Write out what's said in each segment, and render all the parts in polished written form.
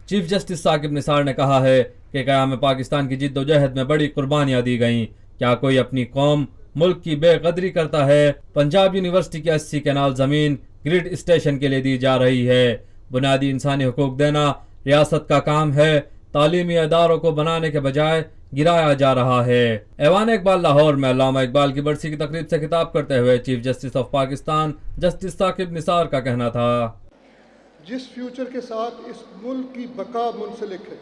Chief justice Saqib نثار نے کہا ہے کہ قیام پاکستان کی جدوجہد میں بڑی قربانیاں دی گئیں. کیا کوئی اپنی قوم ملک کی بے قدری کرتا ہے؟ پنجاب یونیورسٹی کی 80 کنال زمین گریڈ اسٹیشن کے لیے دی جا رہی ہے. بنیادی انسانی حقوق دینا ریاست کا کام ہے. تعلیمی اداروں کو بنانے کے بجائے گرایا جا رہا ہے. ایوان اقبال لاہور میں علامہ اقبال کی برسی کی تقریب سے خطاب کرتے ہوئے chief justice of Pakistan justice Saqib Nisar کا کہنا تھا، جس فیوچر کے ساتھ اس ملک کی بقا منسلک ہے،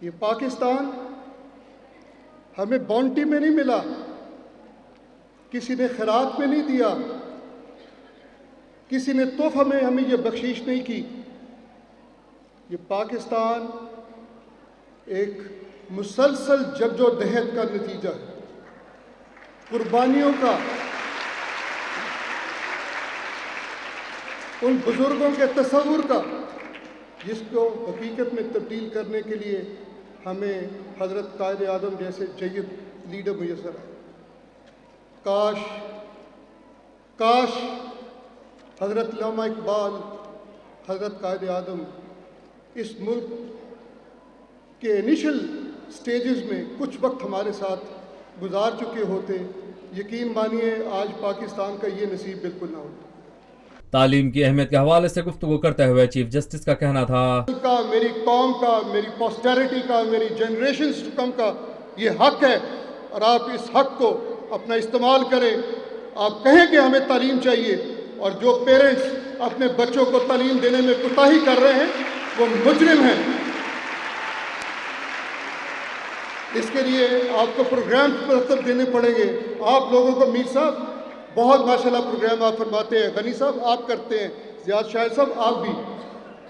یہ پاکستان ہمیں باؤنٹی میں نہیں ملا، کسی نے خیرات میں نہیں دیا، کسی نے تحفہ میں ہمیں یہ بخشش نہیں کی. یہ پاکستان ایک مسلسل جدوجہد کا نتیجہ ہے، قربانیوں کا، ان بزرگوں کے تصور کا، جس کو حقیقت میں تبدیل کرنے کے لیے ہمیں حضرت قائد اعظم جیسے جید لیڈر میسر ہے. کاش حضرت علامہ اقبال، حضرت قائد اعظم اس ملک کے انیشل سٹیجز میں کچھ وقت ہمارے ساتھ گزار چکے ہوتے. یقین مانیے آج پاکستان کا یہ نصیب بالکل نہ ہوتا. تعلیم کی اہمیت کے حوالے سے گفتگو کرتے ہوئے چیف جسٹس کا کہنا تھا، میری قوم کا، میری پوسٹیرٹی کا، میری جنریشنز ٹو کم کا یہ حق ہے، اور آپ اس حق کو اپنا استعمال کریں. آپ کہیں کہ ہمیں تعلیم چاہیے، اور جو پیرنٹس اپنے بچوں کو تعلیم دینے میں کوتاہی کر رہے ہیں وہ مجرم ہیں. اس کے لیے آپ کو پروگرام مرتب دینے پڑیں گے. آپ لوگوں کو میر صاحب بہت ماشاءاللہ پروگرام آپ فرماتے ہیں، غنی صاحب آپ کرتے ہیں، زیاد شاہد صاحب آپ بھی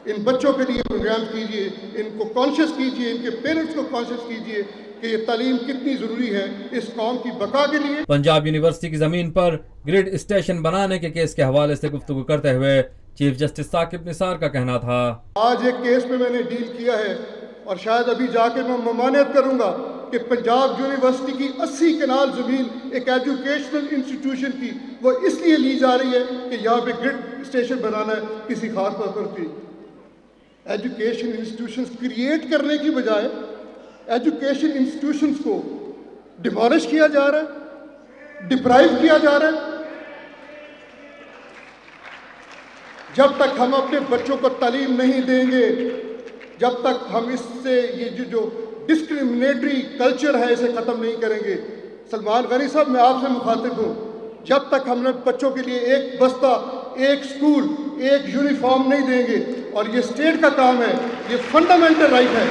ان بچوں کے لیے پروگرام کیجئے، ان کو کانشیس کیجئے، ان کے پیرنٹس کو کانشیس کیجئے کہ یہ تعلیم کتنی ضروری ہے اس قوم کی بقا کے لیے. پنجاب یونیورسٹی کی زمین پر گریڈ اسٹیشن بنانے کے کیس کے حوالے سے گفتگو کرتے ہوئے چیف جسٹس ثاقب نثار کا کہنا تھا، آج ایک کیس میں نے ڈیل کیا ہے، اور شاید ابھی جا کے میں ممانعت کروں گا کہ پنجاب یونیورسٹی کی 80 کنال زمین ایک ایجوکیشنل انسٹیٹیوشن کی وہ اس لیے لی جا رہی ہے کہ یہاں پہ گریڈ اسٹیشن بنانا ہے کسی خاص پرپز پہ. ایجوکیشن انسٹیٹیوشنز کریٹ کرنے کی بجائے ایجوکیشن انسٹیٹیوشنز کو ڈیمولش کیا جا رہا ہے، ڈپرائیو کیا جا رہا ہے. جب تک ہم اپنے بچوں کو تعلیم نہیں دیں گے، جب تک ہم اس سے یہ جو ڈسکریمنیٹری کلچر ہے اسے ختم نہیں کریں گے. سلمان غنی صاحب میں آپ سے مخاطب ہوں، جب تک ہم نے بچوں کے لیے ایک بستہ، ایک سکول، ایک یونیفارم نہیں دیں گے، اور یہ اسٹیٹ کا کام ہے، یہ فنڈامنٹل رائٹ ہے.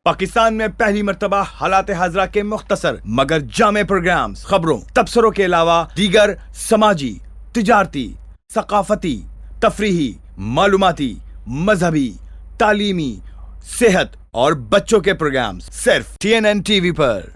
پاکستان میں پہلی مرتبہ حالات حاضرہ کے مختصر مگر جامع پروگرامز، خبروں، تبصروں کے علاوہ دیگر سماجی، تجارتی، ثقافتی، تفریحی، معلوماتی، مذہبی، تعلیمی، صحت اور بچوں کے پروگرامز صرف TNN TV پر.